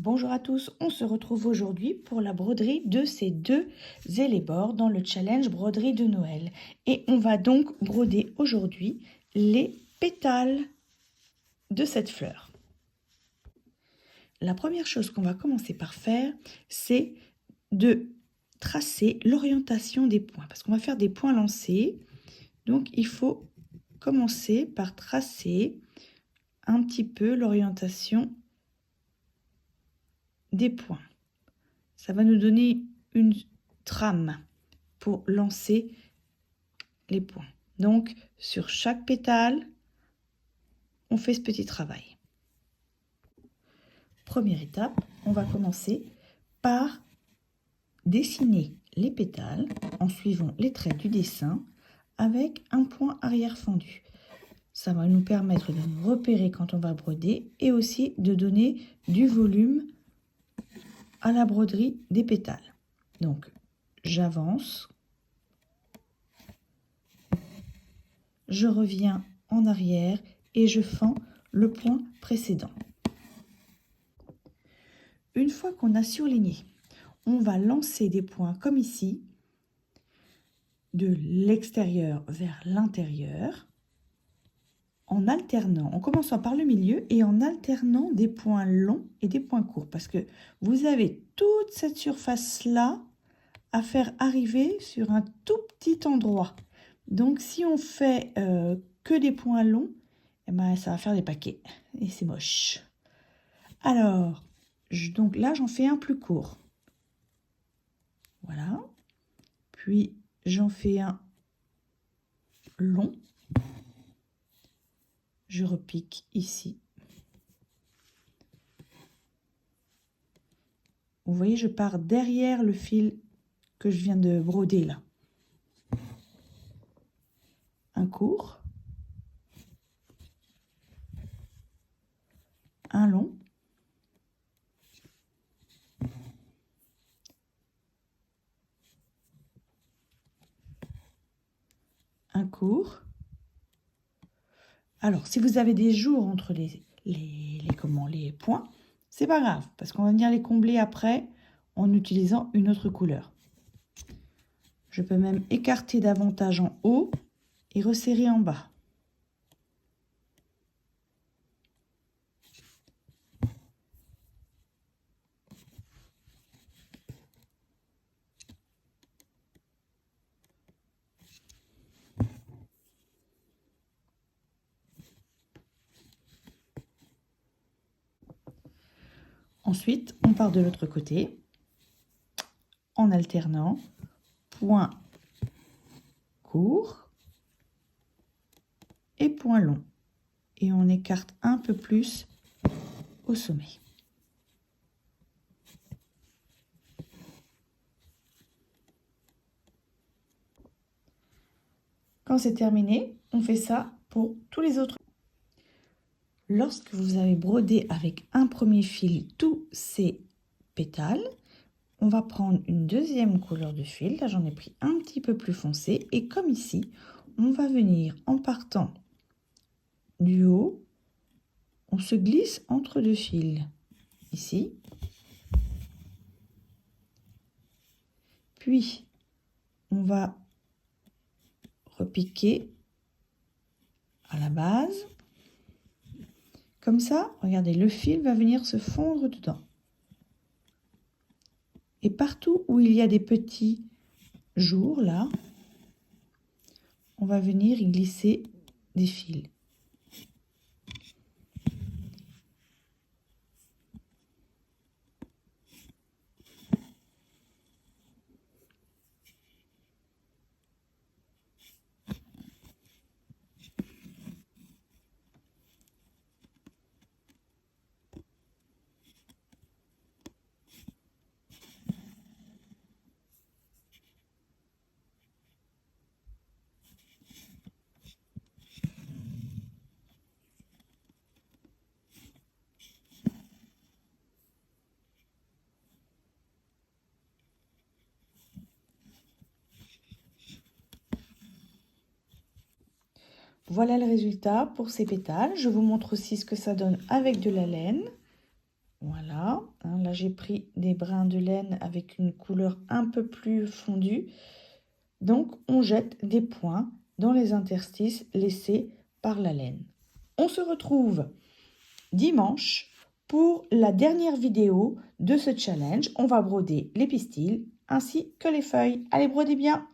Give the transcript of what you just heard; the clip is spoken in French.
Bonjour à tous, on se retrouve aujourd'hui pour la broderie de ces deux élébores dans le challenge broderie de Noël. Et on va donc broder aujourd'hui les pétales de cette fleur. La première chose qu'on va commencer par faire, c'est de tracer l'orientation des points. Parce qu'on va faire des points lancés, donc il faut commencer par tracer un petit peu l'orientation des points. Ça va nous donner une trame pour lancer les points. Donc, sur chaque pétale, on fait ce petit travail. Première étape, on va commencer par dessiner les pétales en suivant les traits du dessin avec un point arrière fendu. Ça va nous permettre de nous repérer quand on va broder et aussi de donner du volume à la broderie des pétales. Donc, j'avance, je reviens en arrière et je fends le point précédent. Une fois qu'on a surligné, on va lancer des points comme ici, de l'extérieur vers l'intérieur, en alternant, en commençant par le milieu et en alternant des points longs et des points courts, parce que vous avez toute cette surface-là à faire arriver sur un tout petit endroit. Donc si on fait que des points longs, eh ben, ça va faire des paquets et c'est moche. Alors, donc là j'en fais un plus court. Voilà. Puis j'en fais un long. Je repique ici. Vous voyez, je pars derrière le fil que je viens de broder là. Un court. Un long. Un court. Alors, si vous avez des jours entre les points, c'est pas grave, parce qu'on va venir les combler après en utilisant une autre couleur. Je peux même écarter davantage en haut et resserrer en bas. Ensuite, on part de l'autre côté en alternant point court et point long. Et on écarte un peu plus au sommet. Quand c'est terminé, on fait ça pour tous les autres. Lorsque vous avez brodé avec un premier fil tous ces pétales, on va prendre une deuxième couleur de fil. Là, j'en ai pris un petit peu plus foncé. Et comme ici, on va venir en partant du haut, on se glisse entre deux fils. Ici. Puis, on va repiquer à la base. Comme ça, regardez, le fil va venir se fondre dedans. Et partout où il y a des petits jours, là, on va venir y glisser des fils. Voilà le résultat pour ces pétales. Je vous montre aussi ce que ça donne avec de la laine. Voilà, hein, là j'ai pris des brins de laine avec une couleur un peu plus fondue. Donc on jette des points dans les interstices laissés par la laine. On se retrouve dimanche pour la dernière vidéo de ce challenge. On va broder les pistils ainsi que les feuilles. Allez, brodez bien!